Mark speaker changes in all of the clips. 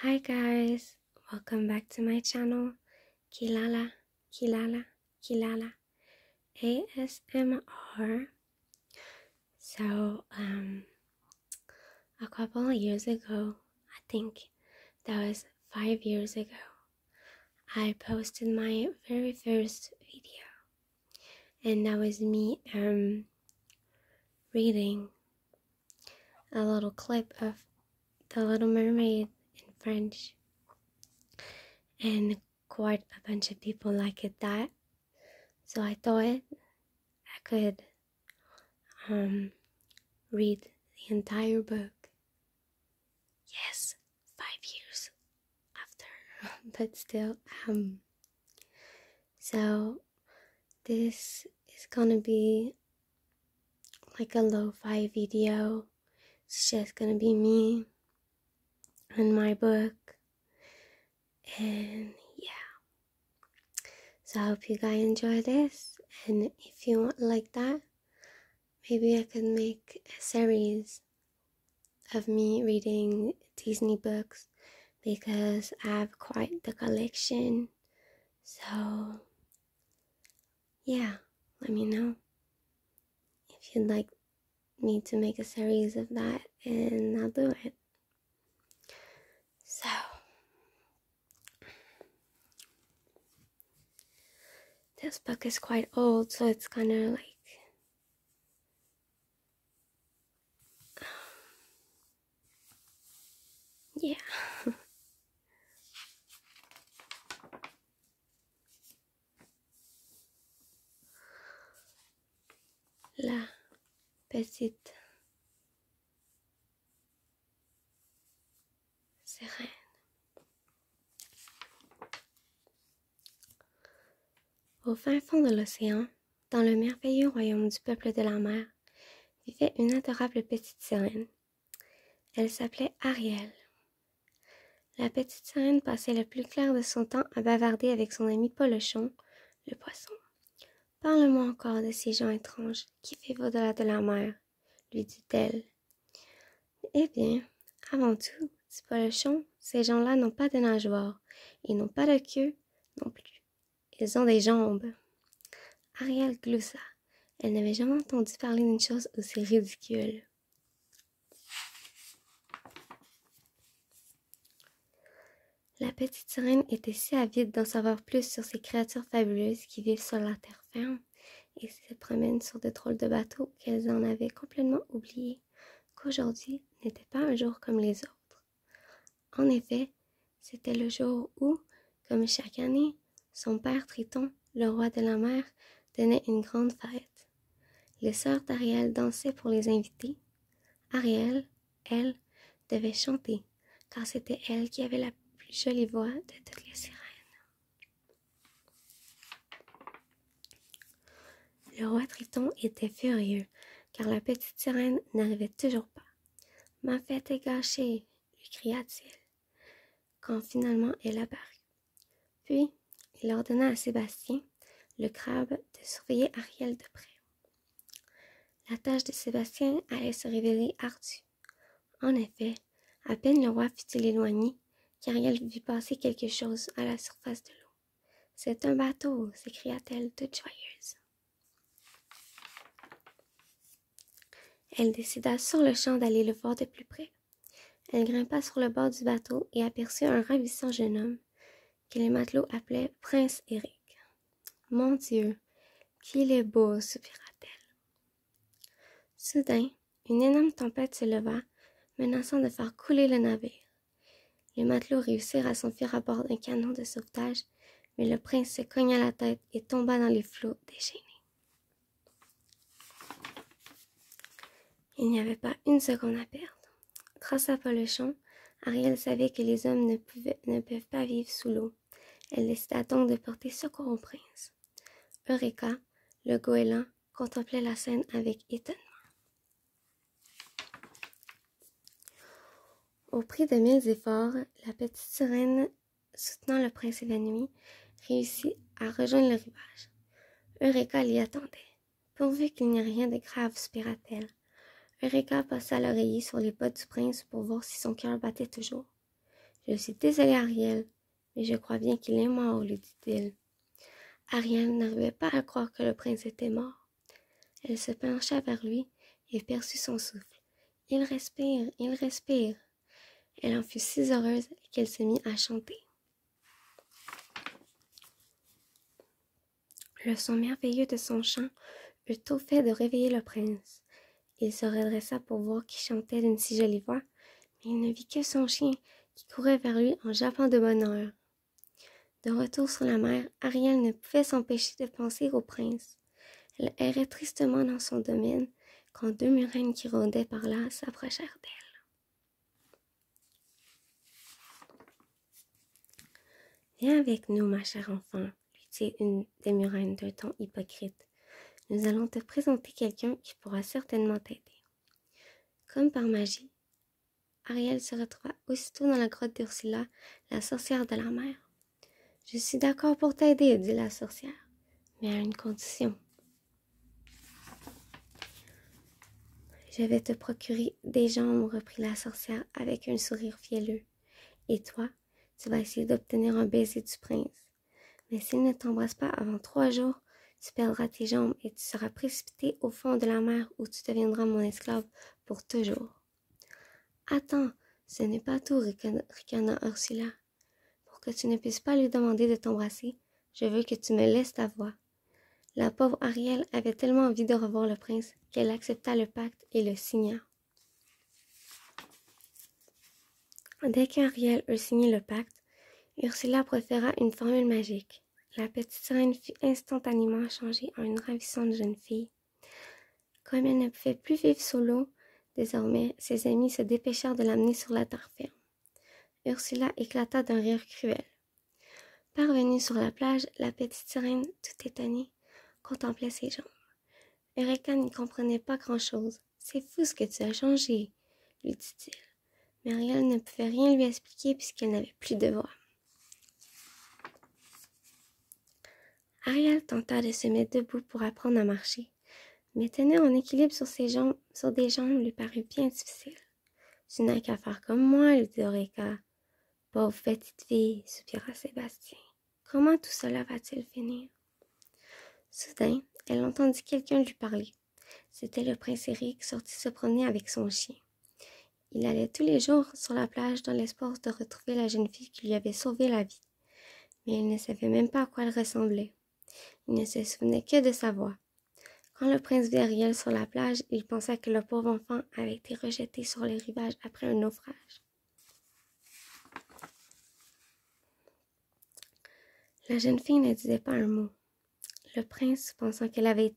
Speaker 1: Hi guys, welcome back to my channel, Kilala, Kilala, Kilala, ASMR. So, a couple of years ago, I think that was 5 years ago, I posted my very first video, and that was me, reading a little clip of The Little Mermaid in French. And quite a bunch of people liked that, so I thought I could read the entire book. Yes, 5 years after, but still. So this is gonna be like a lo-fi video. It's just gonna be me and my book, and yeah. So I hope you guys enjoy this, and if you want like that, maybe I could make a series of me reading Disney books, because I have quite the collection. So yeah, let me know if you'd like me to make a series of that, and I'll do it. So this book is quite old, so it's kind of like yeah. La petite sirène. Au fin fond de l'océan, dans le merveilleux royaume du peuple de la mer, vivait une adorable petite sirène. Elle s'appelait Ariel. La petite sirène passait le plus clair de son temps à bavarder avec son ami Polochon, le poisson. « Parle-moi encore de ces gens étranges qui vivent au-delà de la mer, » lui dit-elle. « Eh bien, avant tout, dit Polochon, ces gens-là n'ont pas de nageoires, ils n'ont pas de queue non plus. Ils ont des jambes. » Ariel gloussa. Elle n'avait jamais entendu parler d'une chose aussi ridicule. La petite sirène était si avide d'en savoir plus sur ces créatures fabuleuses qui vivent sur la terre ferme et se promènent sur de drôles de bateaux qu'elle en avait complètement oublié qu'aujourd'hui n'était pas un jour comme les autres. En effet, c'était le jour où, comme chaque année, son père Triton, le roi de la mer, tenait une grande fête. Les sœurs d'Ariel dansaient pour les invités. Ariel, elle, devait chanter, car c'était elle qui avait la plus jolie voix de toutes les sirènes. Le roi Triton était furieux, car la petite sirène n'arrivait toujours pas. « Ma fête est gâchée, lui cria-t-il, quand finalement elle apparut. Puis, il ordonna à Sébastien, le crabe, de surveiller Ariel de près. La tâche de Sébastien allait se révéler ardue. En effet, à peine le roi fut-il éloigné, qu'Ariel vit passer quelque chose à la surface de l'eau. « C'est un bateau !» s'écria-t-elle toute joyeuse. Elle décida sur le champ d'aller le voir de plus près. Elle grimpa sur le bord du bateau et aperçut un ravissant jeune homme que les matelots appelaient Prince Eric. « Mon Dieu, qu'il est beau !» soupira-t-elle. Soudain, une énorme tempête se leva, menaçant de faire couler le navire. Les matelots réussirent à s'enfuir à bord d'un canot de sauvetage, mais le prince se cogna la tête et tomba dans les flots déchaînés. Il n'y avait pas une seconde à perdre. Grâce à Polochon, Ariel savait que les hommes ne peuvent pas vivre sous l'eau. Elle décida donc de porter secours au prince. Eureka, le goéland, contemplait la scène avec étonnement. Au prix de 1000 efforts, la petite sirène, soutenant le prince évanoui, réussit à rejoindre le rivage. Eureka l'y attendait. Pourvu qu'il n'y ait rien de grave, soupira-t-elle. Eureka passa l'oreiller sur les bottes du prince pour voir si son cœur battait toujours. Je suis désolée, Ariel, mais je crois bien qu'il est mort, lui dit-il. Ariel n'arrivait pas à croire que le prince était mort. Elle se pencha vers lui et perçut son souffle. Il respire, il respire. Elle en fut si heureuse qu'elle se mit à chanter. Le son merveilleux de son chant eut tôt fait de réveiller le prince. Il se redressa pour voir qui chantait d'une si jolie voix, mais il ne vit que son chien qui courait vers lui en jappant de bonne heure. De retour sur la mer, Ariel ne pouvait s'empêcher de penser au prince. Elle errait tristement dans son domaine quand deux murènes qui rôdaient par là s'approchèrent d'elle. « Viens avec nous, ma chère enfant, lui dit une des murènes d'un ton hypocrite. Nous allons te présenter quelqu'un qui pourra certainement t'aider. » Comme par magie, Ariel se retrouva aussitôt dans la grotte d'Ursula, la sorcière de la mer. « Je suis d'accord pour t'aider, dit la sorcière, mais à une condition. Je vais te procurer des jambes, reprit la sorcière avec un sourire fielleux. Et toi, tu vas essayer d'obtenir un baiser du prince. Mais s'il ne t'embrasse pas avant 3 jours, tu perdras tes jambes et tu seras précipité au fond de la mer où tu deviendras mon esclave pour toujours. » « Attends, ce n'est pas tout, ricana Ursula. Pour que tu ne puisses pas lui demander de t'embrasser, je veux que tu me laisses ta voix. » La pauvre Ariel avait tellement envie de revoir le prince qu'elle accepta le pacte et le signa. Dès qu'Ariel eut signé le pacte, Ursula proféra une formule magique. La petite sirène fut instantanément changée en une ravissante jeune fille. Comme elle ne pouvait plus vivre sous l'eau, désormais, ses amis se dépêchèrent de l'amener sur la terre ferme. Ursula éclata d'un rire cruel. Parvenue sur la plage, la petite sirène, tout étonnée, contemplait ses jambes. Eureka n'y comprenait pas grand-chose. « C'est fou ce que tu as changé, » lui dit-il. Mais Ariel ne pouvait rien lui expliquer puisqu'elle n'avait plus de voix. Ariel tenta de se mettre debout pour apprendre à marcher, mais tenir en équilibre sur des jambes lui parut bien difficile. « Tu n'as qu'à faire comme moi, lui dit Eureka. »« Pauvre petite fille, soupira Sébastien. Comment tout cela va-t-il finir? » Soudain, elle entendit quelqu'un lui parler. C'était le prince Eric sorti se promener avec son chien. Il allait tous les jours sur la plage dans l'espoir de retrouver la jeune fille qui lui avait sauvé la vie. Mais il ne savait même pas à quoi elle ressemblait. Il ne se souvenait que de sa voix. Quand le prince vit Ariel sur la plage, il pensa que le pauvre enfant avait été rejeté sur les rivages après un naufrage. La jeune fille ne disait pas un mot. Le prince, pensant qu'elle avait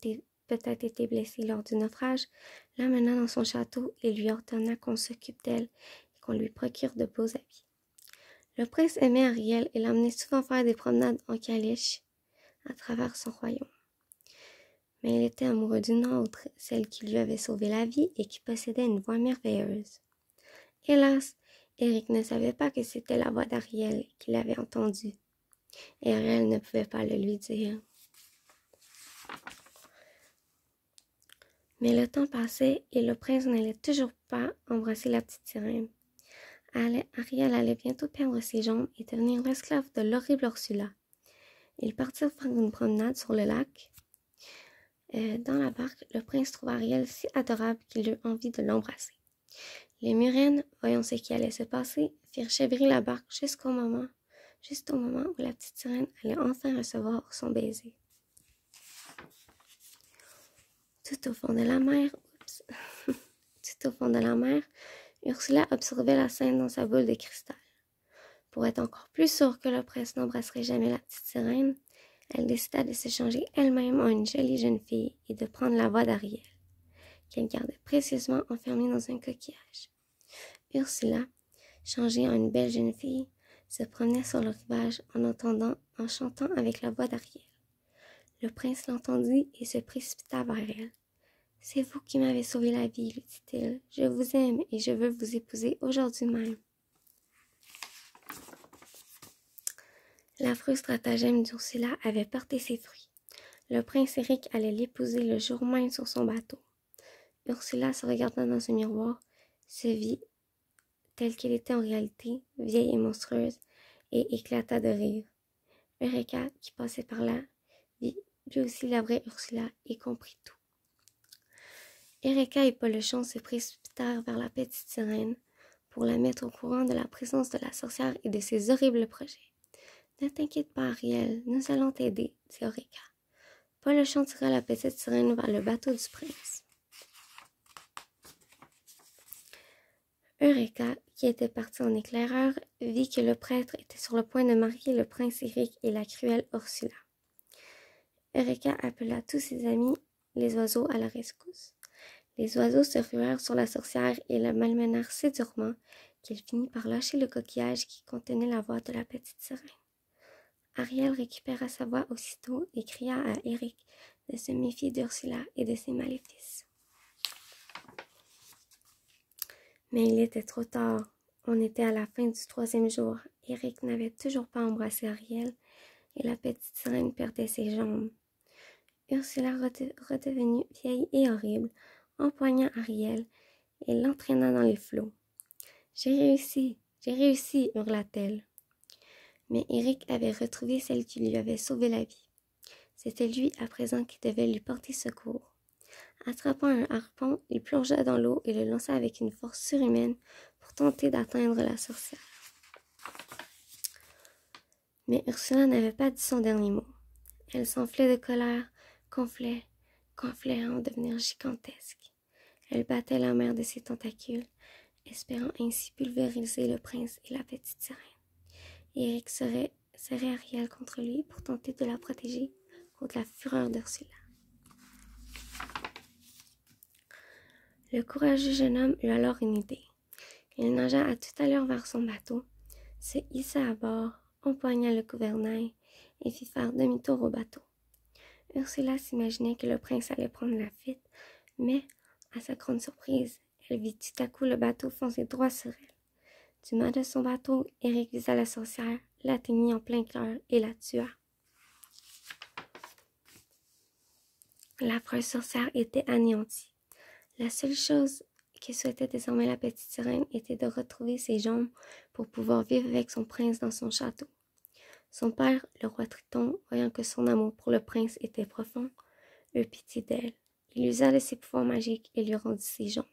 Speaker 1: peut-être été blessée lors du naufrage, l'amena dans son château et lui ordonna qu'on s'occupe d'elle et qu'on lui procure de beaux habits. Le prince aimait Ariel et l'emmenait souvent faire des promenades en calèche à travers son royaume. Mais il était amoureux d'une autre, celle qui lui avait sauvé la vie et qui possédait une voix merveilleuse. Hélas, Eric ne savait pas que c'était la voix d'Ariel qu'il avait entendue, et Ariel ne pouvait pas le lui dire. Mais le temps passait et le prince n'allait toujours pas embrasser la petite sirène. Ariel allait bientôt perdre ses jambes et devenir l'esclave de l'horrible Ursula. Ils partirent faire une promenade sur le lac. Dans la barque, le prince trouva Ariel si adorable qu'il eut envie de l'embrasser. Les murènes, voyant ce qui allait se passer, firent chavirer la barque juste au moment où la petite sirène allait enfin recevoir son baiser. Tout au fond de la mer, Ursula observait la scène dans sa boule de cristal. Pour être encore plus sûre que le prince n'embrasserait jamais la petite sirène, elle décida de se changer elle-même en une jolie jeune fille et de prendre la voix d'Ariel, qu'elle gardait précieusement enfermée dans un coquillage. Ursula, changée en une belle jeune fille, se promenait sur le rivage en chantant avec la voix d'Ariel. Le prince l'entendit et se précipita vers elle. « C'est vous qui m'avez sauvé la vie, lui dit-il. Je vous aime et je veux vous épouser aujourd'hui même. » L'affreux stratagème d'Ursula avait porté ses fruits. Le prince Eric allait l'épouser le jour même sur son bateau. Ursula se regarda dans un miroir, se vit telle qu'elle était en réalité, vieille et monstrueuse, et éclata de rire. Eureka, qui passait par là, vit lui aussi la vraie Ursula et comprit tout. Eureka et Polochon se précipitèrent vers la petite sirène pour la mettre au courant de la présence de la sorcière et de ses horribles projets. « Ne t'inquiète pas, Ariel, nous allons t'aider, » dit Eureka. Polochon tira la petite sirène vers le bateau du prince. Eureka, qui était partie en éclaireur, vit que le prêtre était sur le point de marier le prince Eric et la cruelle Ursula. Eureka appela tous ses amis, les oiseaux, à la rescousse. Les oiseaux se ruèrent sur la sorcière et la malmenèrent si durement qu'elle finit par lâcher le coquillage qui contenait la voix de la petite sirène. Ariel récupéra sa voix aussitôt et cria à Eric de se méfier d'Ursula et de ses maléfices. Mais il était trop tard. On était à la fin du 3e jour. Eric n'avait toujours pas embrassé Ariel et la petite sirène perdait ses jambes. Ursula, redevenue vieille et horrible, empoigna Ariel et l'entraîna dans les flots. « J'ai réussi, hurla-t-elle. Mais Eric avait retrouvé celle qui lui avait sauvé la vie. C'était lui à présent qui devait lui porter secours. Attrapant un harpon, il plongea dans l'eau et le lança avec une force surhumaine pour tenter d'atteindre la sorcière. Mais Ursula n'avait pas dit son dernier mot. Elle s'enflait de colère, conflait à en devenir gigantesque. Elle battait la mer de ses tentacules, espérant ainsi pulvériser le prince et la petite sirène. Eric serrait Ariel contre lui pour tenter de la protéger contre la fureur d'Ursula. Le courageux jeune homme eut alors une idée. Il nagea à toute allure vers son bateau, se hissa à bord, empoigna le gouvernail et fit faire demi-tour au bateau. Ursula s'imaginait que le prince allait prendre la fuite, mais, à sa grande surprise, elle vit tout à coup le bateau foncer droit sur elle. Du mât de son bateau, Eric visa la sorcière, l'atteignit en plein cœur et la tua. L'affreuse sorcière était anéantie. La seule chose que souhaitait désormais la petite sirène était de retrouver ses jambes pour pouvoir vivre avec son prince dans son château. Son père, le roi Triton, voyant que son amour pour le prince était profond, eut pitié d'elle. Il usa de ses pouvoirs magiques et lui rendit ses jambes.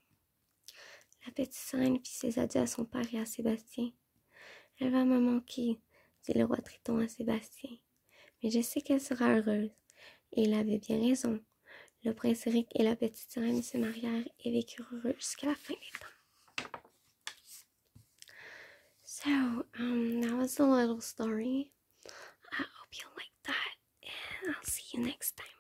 Speaker 1: La petite sirène fit ses adieux à son père et à Sébastien. « Elle va me manquer, » dit le roi Triton à Sébastien. « Mais je sais qu'elle sera heureuse. » Et il avait bien raison. Le prince Eric et la petite sirène se marièrent et vécurent heureux jusqu'à la fin des temps. So, that was a little story. I hope you liked that, and I'll see you next time.